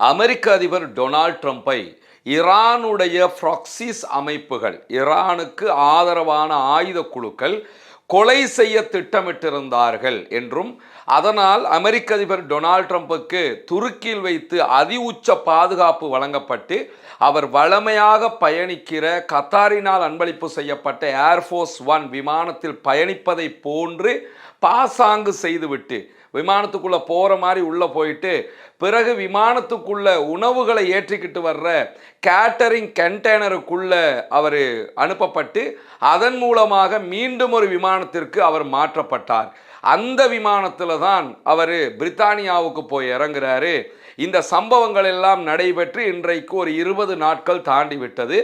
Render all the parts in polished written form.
அமெரிக்க அதிபர் டொனால்ட் ட்ரம்பை ஈரானுடைய ப்ராக்சிஸ் அமைப்புகள், ஈரானுக்கு ஆதரவான ஆயுத குழுக்கள் கொலை செய்ய திட்டமிட்டிருந்தார்கள் என்றும், அதனால் அமெரிக்க அதிபர் டொனால்ட் ட்ரம்புக்கு துருக்கியில் வைத்து அதி உச்ச பாதுகாப்பு வழங்கப்பட்டு அவர் வழமையாக பயணிக்கிற கத்தாரினால் அன்பளிப்பு செய்யப்பட்ட ஏர்ஃபோர்ஸ் 1 விமானத்தில் பயணிப்பதை போன்று பாசாங்கு செய்துவிட்டு விமானத்துக்குள்ளே போகிற மாதிரி உள்ளே போயிட்டு பிறகு விமானத்துக்குள்ள உணவுகளை ஏற்றிக்கிட்டு வர்ற கேட்டரிங் கண்டெய்னருக்குள்ள அவர் அனுப்பப்பட்டு அதன் மூலமாக மீண்டும் ஒரு விமானத்திற்கு அவர் மாற்றப்பட்டார். அந்த விமானத்தில் தான் அவர் பிரித்தானியாவுக்கு போய் இறங்குறாரு. இந்த சம்பவங்கள் எல்லாம் நடைபெற்று இன்றைக்கு ஒரு 20 நாட்கள் தாண்டி விட்டது.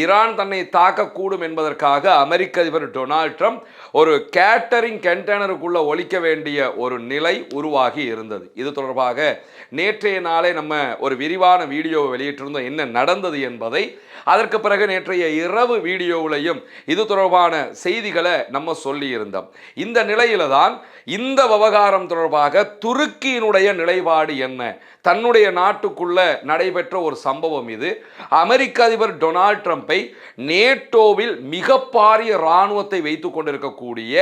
ஈரான் தன்னை தாக்கக்கூடும் என்பதற்காக அமெரிக்க அதிபர் டொனால்ட் ட்ரம்ப் ஒரு கேட்டரிங் கண்டெய்னருக்குள்ள ஒலிக்க வேண்டிய ஒரு நிலை உருவாகி இருந்தது. இது தொடர்பாக நேற்றைய நாளே நம்ம ஒரு விரிவான வீடியோவை வெளியிட்டிருந்தோம், என்ன நடந்தது என்பதை. அதற்கு பிறகு நேற்றைய இரவு வீடியோவிலையும் இது தொடர்பான செய்திகளை நம்ம சொல்லி இருந்தோம். இந்த நிலையில தான் இந்த விவகாரம் தொடர்பாக துருக்கியினுடைய நிலைப்பாடு என்ன, தன்னுடைய நாட்டுக்குள்ள நடைபெற்ற ஒரு சம்பவம் இது. அமெரிக்க அதிபர் டொனால்ட் ட்ரம்பை நேட்டோவில் மிக பாரிய இராணுவத்தை வைத்துக் கொண்டிருக்கக்கூடிய,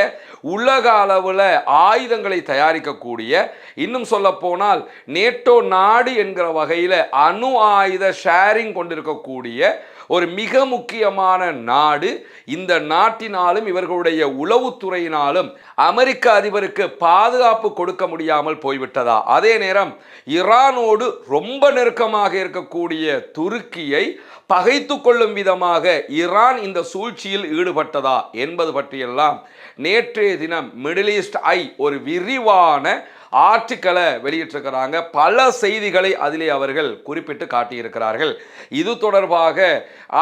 உலக அளவில் ஆயுதங்களை தயாரிக்கக்கூடிய, இன்னும் சொல்ல போனால் நேட்டோ நாடு என்கிற வகையில் அணு ஆயுத ஷேரிங் கொண்டிருக்கக்கூடிய ஒரு மிக முக்கியமான நாடு. இந்த நாட்டினாலும் இவர்களுடைய உளவுத்துறையினாலும் அமெரிக்க அதிபருக்கு பாதுகாப்பு கொடுக்க முடியாமல் போய்விட்டதா? அதே நேரம் ஈரானோடு ரொம்ப நெருக்கமாக இருக்கக்கூடிய துருக்கியை பகைத்து கொள்ளும் விதமாக ஈரான் இந்த சூழ்ச்சியில் ஈடுபட்டதா என்பது பற்றியெல்லாம் நேற்றைய தினம் மிடில் ஈஸ்ட் ஐ ஒரு விரிவான ஆர்டிக்கலை வெளியிட்டிருக்கிறாங்க. பல செய்திகளை அதிலே அவர்கள் குறிப்பிட்டு காட்டியிருக்கிறார்கள். இது தொடர்பாக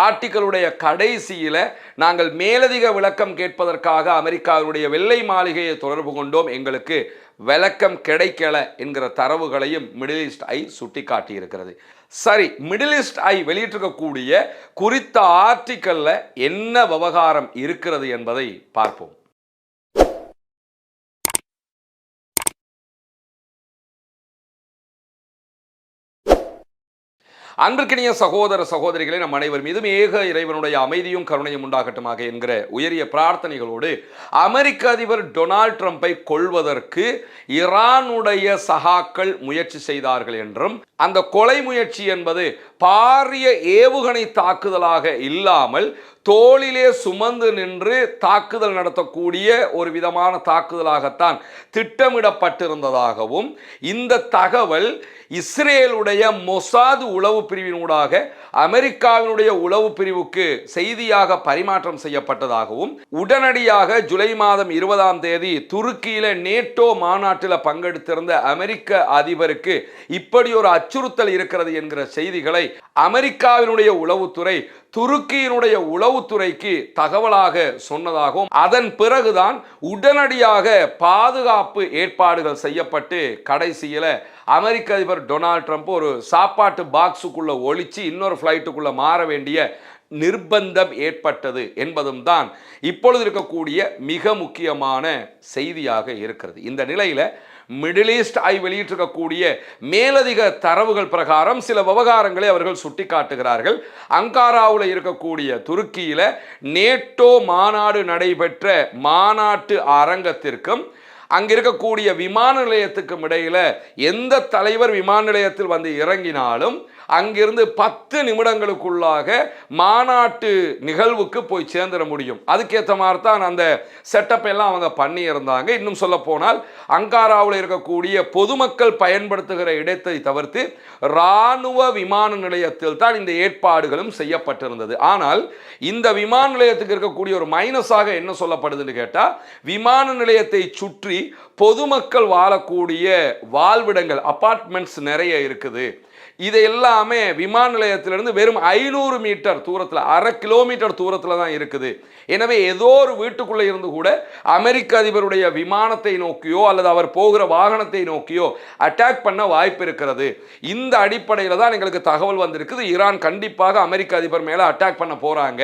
ஆர்டிக்கலுடைய கடைசியில் நாங்கள் மேலதிக விளக்கம் கேட்பதற்காக அமெரிக்காவுடைய வெள்ளை மாளிகையை தொடர்பு கொண்டோம், எங்களுக்கு விளக்கம் கிடைக்கல என்கிற தரவுகளையும் மிடில் ஈஸ்ட் ஐ சுட்டி காட்டியிருக்கிறது. சரி, மிடில் ஈஸ்ட் ஐ வெளியிட்டிருக்கக்கூடிய குறித்த ஆர்டிக்கல்ல என்ன விவகாரம் இருக்கிறது என்பதை பார்ப்போம். அன்பிற்கினிய சகோதர சகோதரிகளை, நம் அனைவர் மீதும் ஏக இறைவனுடைய அமைதியும் கருணையும் உண்டாகட்டுமாக என்கிற உயரிய பிரார்த்தனைகளோடு, அமெரிக்க அதிபர் டொனால்ட் ட்ரம்பை கொல்வதற்கு ஈரானுடைய சகாக்கள் முயற்சி செய்தார்கள் என்றும், அந்த கொலை முயற்சி என்பது பாரிய ஏவுகணை தாக்குதலாக இல்லாமல் தோளிலே சுமந்து நின்று தாக்குதல் நடத்தக்கூடிய ஒரு விதமான தாக்குதலாகத்தான் திட்டமிடப்பட்டிருந்ததாகவும், இந்த தகவல் இஸ்ரேலுடைய மொசாது உளவு பிரிவினூடாக அமெரிக்காவினுடைய உளவு பிரிவுக்கு செய்தியாக பரிமாற்றம் செய்யப்பட்டதாகவும், உடனடியாக ஜூலை மாதம் 20ஆம் தேதி துருக்கியில நேட்டோ மாநாட்டில் பங்கெடுத்திருந்த அமெரிக்க அதிபருக்கு இப்படி ஒரு அச்சுறுத்தல் இருக்கிறது என்கிற செய்திகளை அமெரிக்காவினுடைய உளவுத்துறை துருக்கியினுடைய உளவுத்துறைக்கு தகவலாக சொன்னதாகவும், அதன் பிறகுதான் உடனடியாக பாதுகாப்பு ஏற்பாடுகள் செய்யப்பட்டு கடைசியில் அமெரிக்க அதிபர் டொனால்ட் ட்ரம்ப் ஒரு சாப்பாட்டு பாக்ஸுக்குள்ள ஒளிச்சு இன்னொரு ஃப்ளைட்டுக்குள்ள மாற வேண்டிய நிர்பந்தம் ஏற்பட்டது என்பதும் தான் இப்பொழுது இருக்கக்கூடிய மிக முக்கியமான செய்தியாக இருக்கிறது. இந்த நிலையில மிடில் ஈஸ்ட் ஐ வெளியிட்டிருக்கக்கூடிய மேலதிக தரவுகள் பிரகாரம் சில விவகாரங்களை அவர்கள் சுட்டிக்காட்டுகிறார்கள். அங்காராவில் இருக்கக்கூடிய துருக்கியில நேட்டோ மாநாடு நடைபெற்ற மாநாட்டு அரங்கத்திற்கும் அங்க இருக்கக்கூடிய விமான நிலையத்துக்கும் இடையில எந்த தலைவர் விமான நிலையத்தில் வந்து இறங்கினாலும் அங்கிருந்து 10 நிமிடங்களுக்குள்ளாக மாநாட்டு நிகழ்வுக்கு போய் சேர்ந்துட முடியும். அதுக்கேற்ற மாதிரி தான் அந்த செட்டப் எல்லாம் அவங்க பண்ணி இருந்தாங்க. இன்னும் சொல்ல போனால் அங்காராவில் இருக்கக்கூடிய பொதுமக்கள் பயன்படுத்துகிற இடத்தை தவிர்த்து இராணுவ விமான நிலையத்தில் தான் இந்த ஏற்பாடுகளும் செய்யப்பட்டிருந்தது. ஆனால் இந்த விமான நிலையத்துக்கு இருக்கக்கூடிய ஒரு மைனஸாக என்ன சொல்லப்படுதுன்னு கேட்டால், விமான நிலையத்தை சுற்றி பொதுமக்கள் வாழக்கூடிய வாழ்விடங்கள், அபார்ட்மெண்ட்ஸ் நிறைய இருக்குது. இதையெல்லாம் எல்லாமே விமான நிலையத்திலிருந்து வெறும் 500 மீட்டர் தூரத்தில், 1/2 கிலோமீட்டர் தூரத்தில் தான் இருக்குது. எனவே ஏதோ ஒரு வீட்டுக்குள்ளே இருந்து கூட அமெரிக்க அதிபருடைய விமானத்தை நோக்கியோ அல்லது அவர் போகிற வாகனத்தை நோக்கியோ அட்டாக் பண்ண வாய்ப்பு இருக்கிறது. இந்த அடிப்படையில் தான் எங்களுக்கு தகவல் வந்திருக்குது, ஈரான் கண்டிப்பாக அமெரிக்க அதிபர் மேலே அட்டாக் பண்ண போகிறாங்க,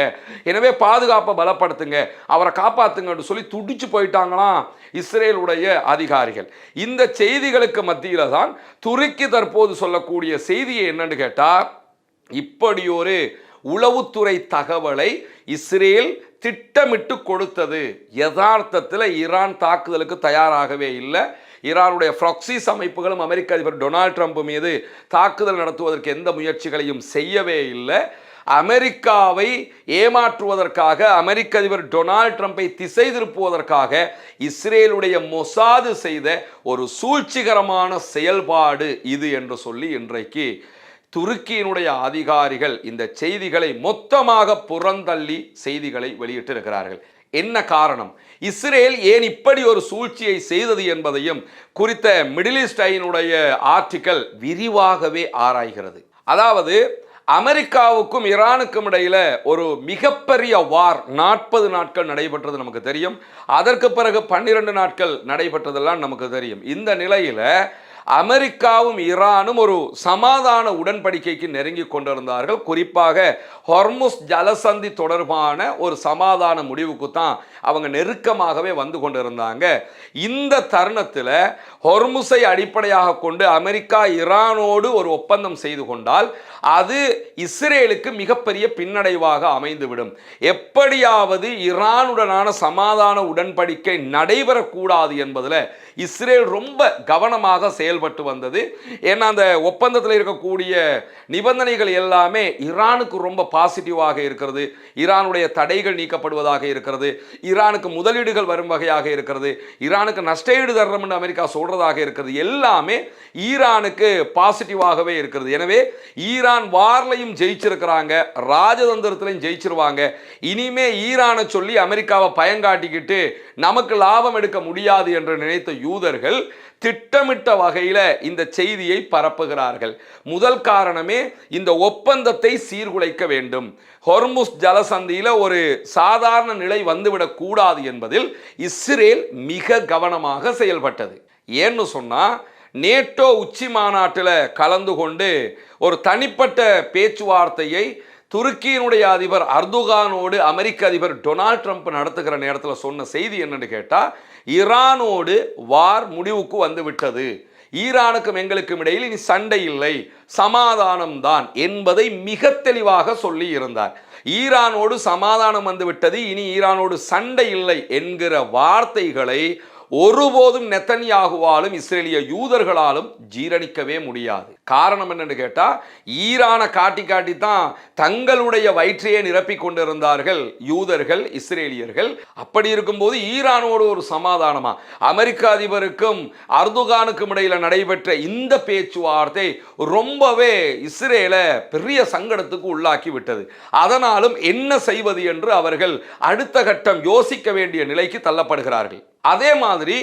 எனவே பாதுகாப்பை பலப்படுத்துங்க, அவரை காப்பாற்றுங்கன்னு சொல்லி துடிச்சு போயிட்டாங்களாம் இஸ்ரேலுடைய அதிகாரிகள். இந்த செய்திகளுக்கு மத்தியில் தான் துருக்கி தற்போது சொல்லக்கூடிய செய்தியை என்னன்னு கேட்டால், இப்படி ஒரு உளவுத்துறை தகவலை இஸ்ரேல் திட்டமிட்டு கொடுத்தது. யதார்த்தத்தில் ஈரான் தாக்குதலுக்கு தயாராகவே இல்லை. ஈரானுடைய ப்ராக்சிஸ் அமைப்புகளும் அமெரிக்க அதிபர் டொனால்ட் ட்ரம்ப் மீது தாக்குதல் நடத்துவதற்கு எந்த முயற்சிகளையும் செய்யவே இல்லை. அமெரிக்காவை ஏமாற்றுவதற்காக, அமெரிக்க அதிபர் டொனால்ட் ட்ரம்பை திசை திருப்புவதற்காக இஸ்ரேலுடைய மொசாது செய்த ஒரு சூழ்ச்சிகரமான செயல்பாடு இது என்று சொல்லி இன்றைக்கு துருக்கியினுடைய அதிகாரிகள் இந்த செய்திகளை மொத்தமாக புறந்தள்ளி செய்திகளை வெளியிட்டிருக்கிறார்கள். என்ன காரணம், இஸ்ரேல் ஏன் இப்படி ஒரு சூழ்ச்சியை செய்தது என்பதையும் குறித்த மிடில் ஈஸ்ட் ஐனுடைய ஆர்டிக்கல் விரிவாகவே ஆராய்கிறது. அதாவது அமெரிக்காவுக்கும் ஈரானுக்கும் இடையில ஒரு மிகப்பெரிய வார் 40 நாட்கள் நடைபெற்றது நமக்கு தெரியும். அதற்கு பிறகு 12 நாட்கள் நடைபெற்றதெல்லாம் நமக்கு தெரியும். இந்த நிலையில அமெரிக்காவும் ஈரானும் ஒரு சமாதான உடன்படிக்கைக்கு நெருங்கி கொண்டிருந்தார்கள். குறிப்பாக ஹொர்முஸ் ஜலசந்தி தொடர்பான ஒரு சமாதான முடிவுக்கு தான் அவங்க நெருக்கமாகவே வந்து கொண்டிருந்தாங்க. இந்த தருணத்தில் ஹொர்முஸை அடிப்படையாக கொண்டு அமெரிக்கா ஈரானோடு ஒரு ஒப்பந்தம் செய்து கொண்டால் அது இஸ்ரேலுக்கு மிகப்பெரிய பின்னடைவாக அமைந்துவிடும். எப்படியாவது ஈரானுடனான சமாதான உடன்படிக்கை நடைபெறக்கூடாது என்பதில் இஸ்ரேல் ரொம்ப கவனமாக செயல்பட்டு வந்தது. ஏன்னா அந்த ஒப்பந்தத்தில் இருக்கக்கூடிய நிபந்தனைகள் எல்லாமே ஈரானுக்கு ரொம்ப பாசிட்டிவாக இருக்கிறது. ஈரானுடைய தடைகள் நீக்கப்படுவதாக இருக்கிறது, ஈரானுக்கு முதலீடுகள் வரும் வகையாக இருக்கிறது, ஈரானுக்கு நஷ்டஈடு தரணும்னு அமெரிக்கா சொல்றதாக இருக்கிறது. எல்லாமே ஈரானுக்கு பாசிட்டிவாகவே இருக்கிறது. எனவே ஈரான் வார்லையும் ஜெயிச்சிருக்கிறாங்க, ராஜதந்திரத்திலையும் ஜெயிச்சிருவாங்க. இனிமே ஈரானை சொல்லி அமெரிக்காவை பயங்காட்டிக்கிட்டு நமக்கு லாபம் எடுக்க முடியாது என்று நினைத்த யூதர்கள் திட்டமிட்ட வகையில் இந்த செய்தியை பரப்புகிறார்கள். முதல் காரணமே இந்த ஒப்பந்தத்தை சீர்குலைக்க வேண்டும். ஹொர்முஸ் ஜலசந்தியில் ஒரு சாதாரண நிலை வந்துவிடக் கூடாது என்பதில் இஸ்ரேல் மிக கவனமாக செயல்பட்டது. ஏன்னு சொன்னா, நேட்டோ உச்சி மாநாட்டில் கலந்து கொண்டு ஒரு தனிப்பட்ட பேச்சுவார்த்தையை துருக்கியினுடைய அதிபர் அர்துகானோடு அமெரிக்க அதிபர் டொனால்ட் ட்ரம்ப் நடத்துகிற நேரத்தில் சொன்ன செய்தி என்னன்னு கேட்டால், ஈரானோடு வார் முடிவுக்கு வந்து விட்டது, ஈரானுக்கும் எங்களுக்கும் இடையில் இனி சண்டை இல்லை, சமாதானம் தான் என்பதை மிக தெளிவாக சொல்லி இருந்தார். ஈரானோடு சமாதானம் வந்து விட்டது, இனி ஈரானோடு சண்டை இல்லை என்கிற வார்த்தைகளை ஒருபோதும் நெத்தன்யாகுவாலும் இஸ்ரேலிய யூதர்களாலும் ஜீரணிக்கவே முடியாது. காரணம் என்னன்னு கேட்டா, ஈரானை காட்டி காட்டி தான் தங்களுடைய வயிற்றையே நிரப்பி கொண்டிருந்தார்கள் யூதர்கள், இஸ்ரேலியர்கள். அப்படி இருக்கும்போது ஈரானோடு ஒரு சமாதானமா, அமெரிக்க அதிபருக்கும் அர்துகானுக்கும் இடையில நடைபெற்ற இந்த பேச்சுவார்த்தை ரொம்பவே இஸ்ரேலை பெரிய சங்கடத்துக்கு உள்ளாக்கி விட்டது. அதனாலும் என்ன செய்வது என்று அவர்கள் அடுத்த கட்டம் யோசிக்க வேண்டிய நிலைக்கு தள்ளப்படுகிறார்கள். அதே மாதிரி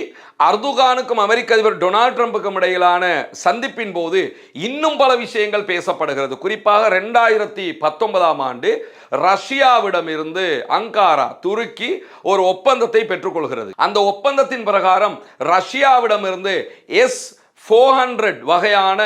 அர்துகானுக்கும் அமெரிக்க அதிபர் டொனால்ட் ட்ரம்புக்கும் இடையிலான சந்திப்பின் போது இன்னும் பல விஷயங்கள் பேசப்படுகிறது. குறிப்பாக 2019ஆம் ஆண்டு ரஷ்யாவிடம் இருந்து அங்காரா, துருக்கி ஒரு ஒப்பந்தத்தை பெற்றுக்கொள்கிறது. அந்த ஒப்பந்தத்தின் பிரகாரம் ரஷ்யாவிடம் இருந்து S-400 வகையான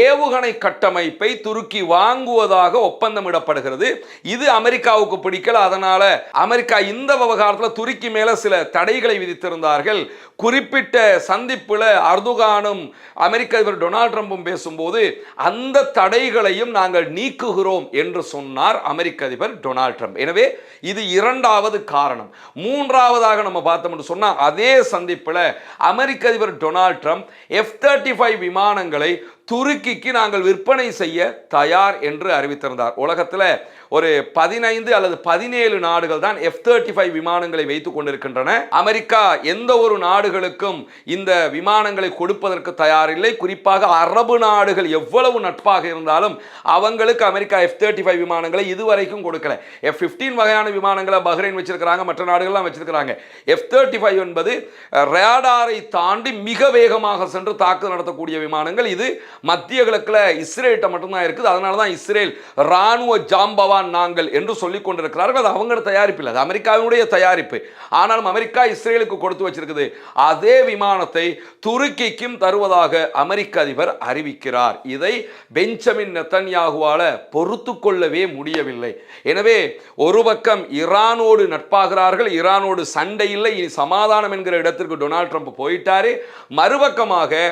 ஏவுகணை கட்டமைப்பை துருக்கி வாங்குவதாக ஒப்பந்தமிடப்படுகிறது. இது அமெரிக்காவுக்கு பிடிக்கல. அதனால அமெரிக்கா இந்த விவகாரத்தில் துருக்கி மேல சில தடைகளை விதித்திருந்தார்கள். குறிப்பிட்ட சந்திப்பில் அர்துகானும் அமெரிக்க அதிபர் டொனால்ட் ட்ரம்பும் பேசும்போது அந்த தடைகளையும் நாங்கள் நீக்குகிறோம் என்று சொன்னார் அமெரிக்க அதிபர் டொனால்ட் ட்ரம்ப். எனவே இது இரண்டாவது காரணம். மூன்றாவதாக நம்ம பார்த்தோம்னு சொன்னா, அதே சந்திப்பில் அமெரிக்க அதிபர் டொனால்ட் ட்ரம்ப் F-35 விமானங்களை துருக்கிக்கு நாங்கள் விற்பனை செய்ய தயார் என்று அறிவித்திருந்தார். உலகத்தில் ஒரு 15 அல்லது 17 நாடுகள் தான் F-35 விமானங்களை வைத்துக் கொண்டிருக்கின்றன. அமெரிக்கா எந்த ஒரு நாடுகளுக்கும் இந்த விமானங்களை கொடுப்பதற்கு தயாரில்லை. குறிப்பாக அரபு நாடுகள் எவ்வளவு நட்பாக இருந்தாலும் அவங்களுக்கு அமெரிக்கா F-35 விமானங்களை இதுவரைக்கும் கொடுக்கல. F-15 வகையான விமானங்களை பஹ்ரைன் வச்சிருக்கிறாங்க, மற்ற நாடுகள்லாம் வச்சிருக்கிறாங்க. F-35 என்பது ரேடாரை தாண்டி மிக வேகமாக சென்று தாக்குதல் நடத்தக்கூடிய விமானங்கள். இது மத்திய கிழக்குல இஸ்ரேல்கிட்ட மட்டும்தான் இருக்குது. அதனால தான் இஸ்ரேல் ராணுவ ஜாம்பவான் நாங்கள் என்று சொல்லிக் கொண்டிருக்கிறார்கள். அது அவங்களோட தயாரிப்பு இல்லை, அது அமெரிக்காவினுடைய தயாரிப்பு. ஆனாலும் அமெரிக்கா இஸ்ரேலுக்கு கொடுத்து வச்சிருக்குது. அதே விமானத்தை துருக்கிக்கும் தருவதாக அமெரிக்க அதிபர் அறிவிக்கிறார். இதை பெஞ்சமின் நெத்தன்யாகுவால பொறுத்து கொள்ளவே முடியவில்லை. எனவே ஒரு பக்கம் ஈரானோடு நட்பாகிறார்கள், ஈரானோடு சண்டை இல்லை, இனி சமாதானம் என்கிற இடத்திற்கு டொனால்ட் ட்ரம்ப் போயிட்டாரு. மறுபக்கமாக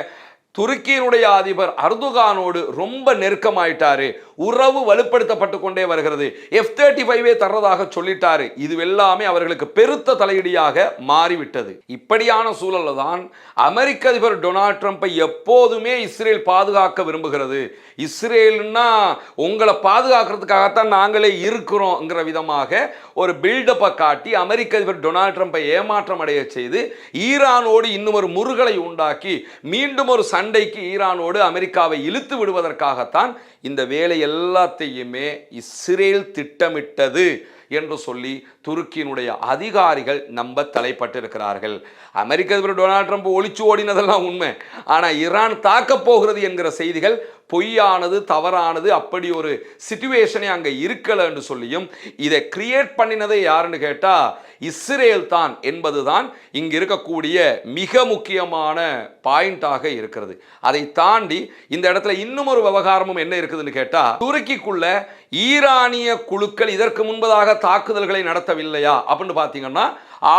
துருக்கியினுடைய அதிபர் அர்துகானோடு ரொம்ப நெருக்கமாயிட்டாரு, உறவு வலுப்படுத்தப்பட்டு கொண்டே வருகிறது. F-35 தர்றதாக சொல்லிட்டாரு. இது எல்லாமே அவர்களுக்கு பெருத்த தலையீடியாக மாறிவிட்டது. இப்படியான சூழல்ல தான் அமெரிக்க அதிபர் டொனால்ட் ட்ரம்பை எப்போதுமே இஸ்ரேல் பாதுகாக்க விரும்புகிறது. இஸ்ரேல்னா உங்களை பாதுகாக்கிறதுக்காகத்தான் நாங்களே இருக்கிறோங்கிற விதமாக ஒரு பில்டப்பை காட்டி அமெரிக்க அதிபர் டொனால்ட் ட்ரம்பை ஏமாற்றம் அடைய செய்து ஈரானோடு இன்னும் ஒரு முறுகலை உண்டாக்கி மீண்டும் ஒரு சண்டைக்கு ஈரானோடு அமெரிக்காவை இழுத்து விடுவதற்காகத்தான் இந்த வேலை எல்லாத்தையுமே இஸ்ரேல் திட்டமிட்டது என்று சொல்லி துருக்கியினுடைய அதிகாரிகள் நம்ப தலைப்பட்டிருக்கிறார்கள். அமெரிக்க அதிபர் டொனால்ட் ட்ரம்ப் ஒளிச்சு ஓடினதெல்லாம் உண்மை. ஆனால் ஈரான் தாக்கப் போகிறது என்கிற செய்திகள் பொய்யானது, தவறானது. அப்படி ஒரு சிச்சுவேஷனே அங்கே இருக்கல என்று சொல்லியும் இதை கிரியேட் பண்ணினதை யாருன்னு கேட்டா இஸ்ரேல் தான் என்பதுதான் இங்கு இருக்கக்கூடிய மிக முக்கியமான பாயிண்டாக இருக்கிறது. அதை தாண்டி இந்த இடத்துல இன்னும் ஒரு விவகாரமும் என்ன இருக்குதுன்னு கேட்டா, துருக்கிக்குள்ள ஈரானிய குழுக்கள் இதற்கு முன்பதாக தாக்குதல்களை நடத்தவில்லையா அப்படின்னு பார்த்தீங்கன்னா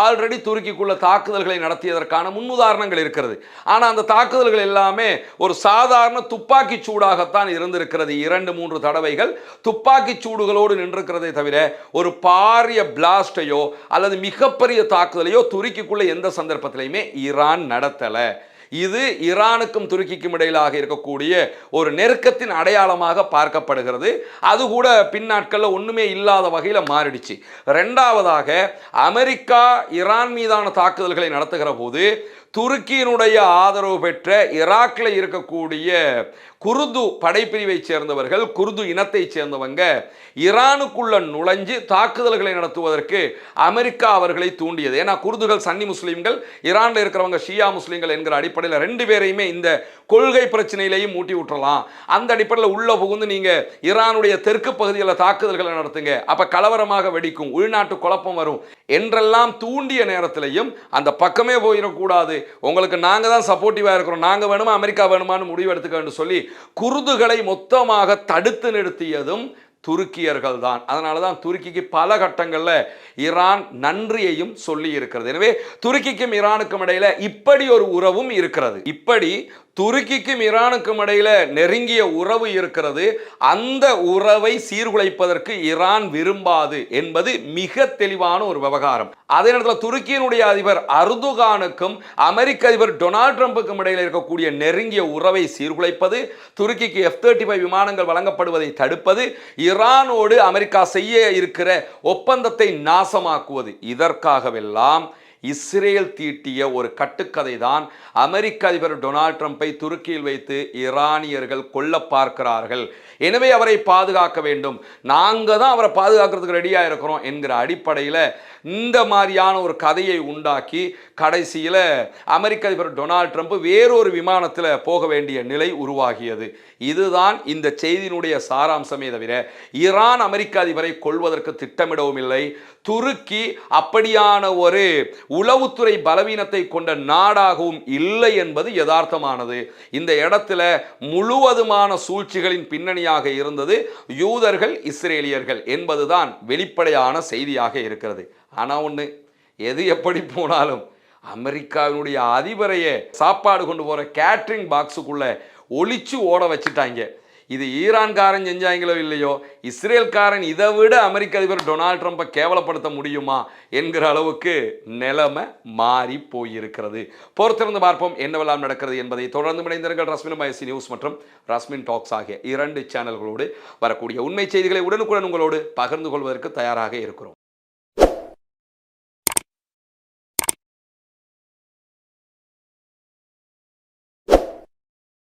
ஆல்ரெடி துருக்கிக்குள்ள தாக்குதல்களை நடத்தியதற்கான முன்னுதாரணங்கள் இருக்கிறது. ஆனால் அந்த தாக்குதல்கள் எல்லாமே ஒரு சாதாரண துப்பாக்கி சூடாகத்தான் இருந்திருக்கிறது. 2-3 தடவைகள் துப்பாக்கி சூடுகளோடு நின்றிருக்கிறதை தவிர ஒரு பாரிய பிளாஸ்டையோ அல்லது மிகப்பெரிய தாக்குதலையோ துருக்கிக்குள்ள எந்த சந்தர்ப்பத்திலையுமே ஈரான் நடத்தலை. இது ஈரானுக்கும் துருக்கிக்கும் இடையிலாக இருக்கக்கூடிய ஒரு நெருக்கத்தின் அடையாளமாக பார்க்கப்படுகிறது. அது கூட பின்னாட்களில் ஒன்றுமே இல்லாத வகையில் மாறிடுச்சு. ரெண்டாவதாக அமெரிக்கா ஈரான் மீதான தாக்குதல்களை நடத்துகிற போது துருக்கியினுடைய ஆதரவு பெற்ற ஈராக்கில் இருக்கக்கூடிய குர்து படைப்பிரிவை சேர்ந்தவர்கள், குர்து இனத்தை சேர்ந்தவங்க ஈரானுக்குள்ள நுழைஞ்சு தாக்குதல்களை நடத்துவதற்கு அமெரிக்கா அவர்களை தூண்டியது. ஏன்னா குர்துகள் சன்னி முஸ்லீம்கள், ஈரானில் இருக்கிறவங்க ஷியா முஸ்லீம்கள் என்கிற அடிப்படையில் 2 பேரையுமே இந்த கொள்கை பிரச்சனையிலையும் மூட்டி விட்டுறலாம். அந்த அடிப்படையில் உள்ள புகுந்து நீங்க ஈரானுடைய தெற்கு பகுதியில் தாக்குதல்களை நடத்துங்க, அப்ப கலவரமாக வெடிக்கும், உள்நாட்டு குழப்பம் வரும் என்றெல்லாம் தூண்டிய நேரத்திலையும் அந்த பக்கமே போயிடக்கூடாது, உங்களுக்கு நாங்க தான் சப்போர்ட்டிவா இருக்கிறோம், நாங்க வேணுமா அமெரிக்கா வேணுமான்னு முடிவு எடுத்துக்க சொல்லி குர்துகளை மொத்தமாக தடுத்து நிறுத்தியதும் துருக்கியர்கள் தான். அதனால தான் துருக்கிக்கு பல கட்டங்களில் ஈரான் நன்றியையும் சொல்லி இருக்கிறது. எனவே துருக்கிக்கும் ஈரானுக்கும் இடையில இப்படி ஒரு உறவும் இருக்கிறது. இப்படி துருக்கிக்கும் ஈரானுக்கும் இடையில நெருங்கிய உறவு இருக்கிறது. அந்த உறவை சீர்குலைப்பதற்கு ஈரான் விரும்பாது என்பது மிக தெளிவான ஒரு விவகாரம். அதே நேரத்தில் துருக்கியினுடைய அதிபர் அர்துகானுக்கும் அமெரிக்க அதிபர் டொனால்ட் ட்ரம்புக்கும் இடையில இருக்கக்கூடிய நெருங்கிய உறவை சீர்குலைப்பது, துருக்கிக்கு F-35 விமானங்கள் வழங்கப்படுவதை தடுப்பது, ஈரானோடு அமெரிக்கா செய்ய இருக்கிற ஒப்பந்தத்தை நாசமாக்குவது, இதற்காகவெல்லாம் இஸ்ரேல் தீட்டிய ஒரு கட்டுக்கதை தான் அமெரிக்க அதிபர் டொனால்ட் ட்ரம்பை துருக்கியில் வைத்து ஈரானியர்கள் கொல்ல பார்க்கிறார்கள். எனவே அவரை பாதுகாக்க வேண்டும், நாங்கள் தான் அவரை பாதுகாக்கிறதுக்கு ரெடியாக இருக்கிறோம் என்கிற அடிப்படையில் இந்த மாதிரியான ஒரு கதையை உண்டாக்கி கடைசியில் அமெரிக்க அதிபர் டொனால்ட் ட்ரம்ப் வேறொரு விமானத்தில் போக வேண்டிய நிலை உருவாகியது. இதுதான் இந்த செய்தியினுடைய சாராம்சமே தவிர ஈரான் அமெரிக்க அதிபரை கொள்வதற்கு திட்டமிடவும் இல்லை. துருக்கி அப்படியான ஒரு உளவுத்துறை பலவீனத்தை கொண்ட நாடாகவும் இல்லை என்பது யதார்த்தமானது. இந்த இடத்துல முழுவதுமான சூழ்ச்சிகளின் பின்னணியாக இருந்தது யூதர்கள், இஸ்ரேலியர்கள் என்பதுதான் வெளிப்படையான செய்தியாக இருக்கிறது. ஆனால் ஒன்று, எது எப்படி போனாலும் அமெரிக்காவினுடைய அதிபரையே சாப்பாடு கொண்டு போகிற கேட்ரிங் பாக்ஸுக்குள்ள ஒளிச்சு ஓட வச்சுட்டாங்க. இது ஈரான்காரன் செஞ்சாங்களோ இல்லையோ, இஸ்ரேல்காரன் இதை விட அமெரிக்க அதிபர் டொனால்ட் ட்ரம்பை கேவலப்படுத்த முடியுமா என்கிற அளவுக்கு நிலைமை மாறி போயிருக்கிறது. பொறுத்திருந்து பார்ப்போம் என்னவெல்லாம் நடக்கிறது என்பதை. தொடர்ந்து இணைந்திருங்கள் ரஸ்மின் மயசி நியூஸ் மற்றும் ரஸ்மின் டாக்ஸ் ஆகிய 2 சேனல்களோடு. வரக்கூடிய உண்மை செய்திகளை உடனுக்குடன் உங்களோடு பகிர்ந்து கொள்வதற்கு தயாராக இருக்கிறோம்.